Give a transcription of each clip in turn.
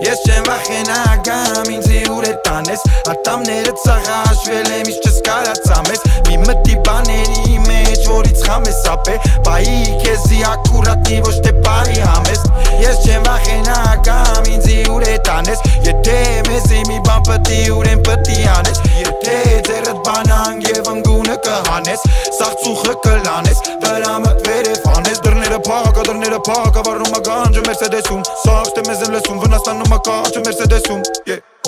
Ես չեմ վախենագամ ինձի ուր է տանես Ատամները ծաղաշվել եմ իշ չս կարացամ ես Մի մտի բաների մեջ որից խամ ես ապե Պայի կեզի ակուրատնի ոչ թե պայի համես Ես չեմ վախենագամ ինձի ուր է տանես Եթե մեզի մի բան պտի ուր են պտի անես Եթե ձերըտ բանան և ընգունը կհանես Սաղ ծուխը կլանես դրամըտ վերև անես Դրները պակա վարում ագանջը Մերսեդեսում Սաղ թե մեզ են լսում վնաստանում ակաչը Մերսեդեսում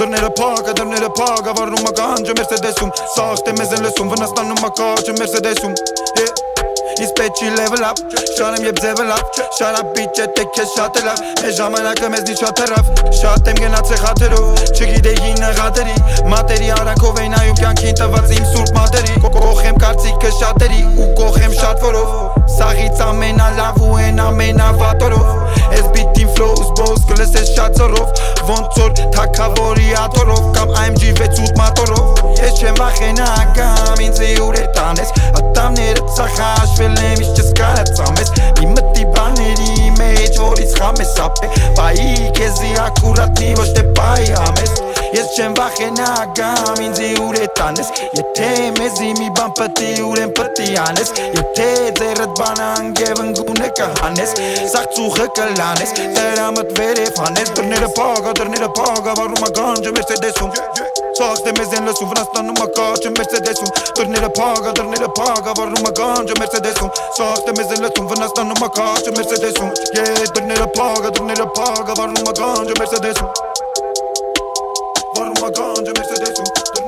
Դրները պակա վարում ագանջը Մերսեդեսում Սաղ թե մեզ են լսում վնաստանում ակաչը Մերսեդեսում Իսկ պետքի level up Շարեմ եբ ձևը լավ Շարա բիչ է թե քեզ շատ է լավ Մեր ժամանակը մեզնի շատ հեռավ Շատ եմ գնացե խաթերով Չգիտեի նղատերի Մատերի արանքով էին այում կյանքին տված իմ սուրբ մատերի Կողեմ կարծիքը շատերի ու կողեմ շատ որով Սաղից ամենալավ ու են ամենավատորով Ես բիտին flows boss կլսես շատ ծորով Ոնց որ թակավորի աթորով Կամ AMG 6-8 մատորով Ես չեմ վախենագամ ինձի ուր է տանես Ատամները ծախաշվել եմ իշ չս կարացամ ես Մի մտի բաների մեջ որից խամ ես ապե Պայի կեզի ակուրատնի ոչ թե պայի համես Ես չեմ վախենագամ ինձի ուր է տանես Եթե մեզի մի բան պտի ուր են պտի անես Եթե ձերըտ բանան և ընգունը կհանես Սաղ ծուխը կլանես դրամըտ վերև հանես Դրները պակա վարում ագանջը Մերսեդեսում Սաղ թե մեզ են լսում վնաստանում ակաչը Մերսեդեսում Դրները պակա վարում ագանջը Մերսեդեսում Սաղ թե մեզ են լսում վնաստանում ակաչը Մերսեդեսում Դրները պակա վարում ագանջը Մերսեդեսում Վարում ագանջը Մերսեդեսում